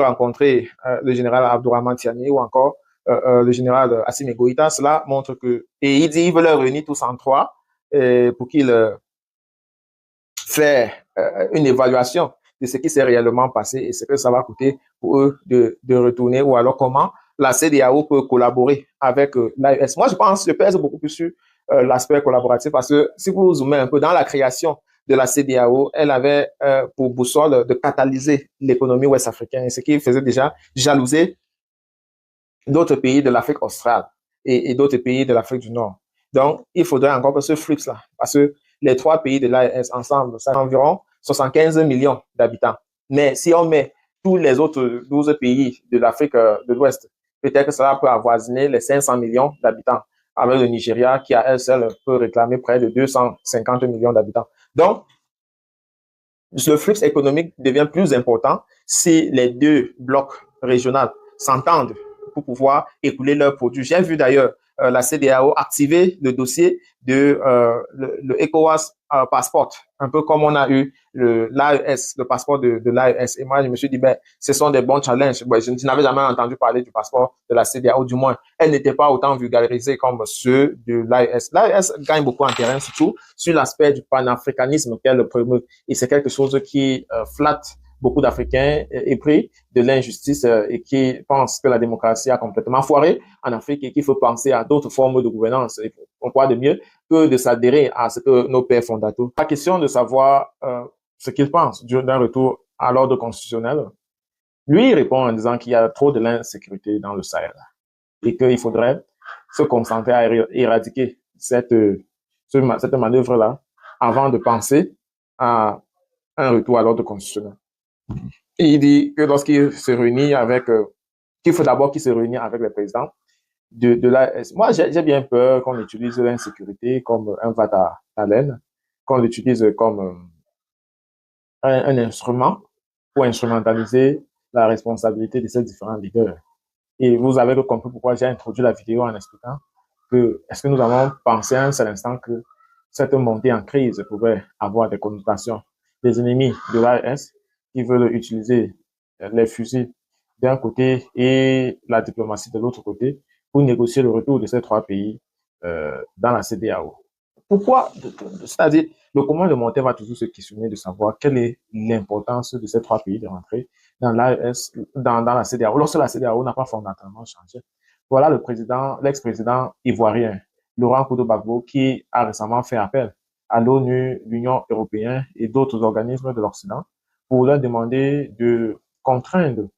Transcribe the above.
rencontrer le général Abdourahmane Tiani ou encore le général Assimi Goïta. Cela montre que, et il dit, il veut les réunir tous en trois pour qu'il fait une évaluation de ce qui s'est réellement passé et ce que ça va coûter pour eux de retourner ou alors comment la CEDEAO peut collaborer avec l'AES. Moi, je pèse beaucoup plus sur l'aspect collaboratif parce que si vous zoomez un peu dans la création de la CEDEAO, elle avait pour boussole de catalyser l'économie ouest-africaine, ce qui faisait déjà jalouser d'autres pays de l'Afrique australe et d'autres pays de l'Afrique du Nord. Donc, il faudrait encore ce flux-là, parce que les trois pays de l'AES ensemble, ça environ 75 millions d'habitants. Mais si on met tous les autres 12 pays de l'Afrique de l'Ouest, peut-être que cela peut avoisiner les 500 millions d'habitants, avec le Nigeria qui, à elle seule, peut réclamer près de 250 millions d'habitants. Donc, le flux économique devient plus important si les deux blocs régionaux s'entendent pour pouvoir écouler leurs produits. J'ai vu d'ailleurs la CEDEAO activer le dossier de le ECOWAS Passport, un peu comme on a eu l'AES, le passeport de l'AES. Et moi, je me suis dit, ben, ce sont des bons challenges. Ben, je n'avais jamais entendu parler du passeport de la CEDEAO, du moins, elle n'était pas autant vulgarisée comme ceux de l'AES. L'AES gagne beaucoup en terrain, surtout sur l'aspect du panafricanisme qu'elle promeut. Et c'est quelque chose qui flatte beaucoup d'Africains épris de l'injustice et qui pensent que la démocratie a complètement foiré en Afrique et qu'il faut penser à d'autres formes de gouvernance. On croit de mieux que de s'adhérer à ce que nos pères fondateurs. La question de savoir ce qu'ils pensent d'un retour à l'ordre constitutionnel, lui, il répond en disant qu'il y a trop de l'insécurité dans le Sahel et qu'il faudrait se concentrer à éradiquer cette manœuvre-là avant de penser à un retour à l'ordre constitutionnel. Et il dit que lorsqu'il se réunit avec, qu'il faut d'abord qu'il se réunisse avec le président de l'AES. Moi, j'ai bien peur qu'on utilise l'insécurité comme un vat-à-laine, qu'on l'utilise comme un instrument pour instrumentaliser la responsabilité de ces différents leaders. Et vous avez compris pourquoi j'ai introduit la vidéo en expliquant que est-ce que nous avons pensé à un seul instant que cette montée en crise pouvait avoir des connotations des ennemis de l'AES qui veulent utiliser les fusils d'un côté et la diplomatie de l'autre côté pour négocier le retour de ces trois pays dans la CEDEAO. Pourquoi? C'est-à-dire, le commun de monter va toujours se questionner de savoir quelle est l'importance de ces trois pays de rentrer dans l'AES, dans la CEDEAO, lorsque la CEDEAO n'a pas fondamentalement changé. Voilà l'ex-président ivoirien, Laurent Gbagbo, qui a récemment fait appel à l'ONU, l'Union européenne et d'autres organismes de l'Occident pour leur demander de contraindre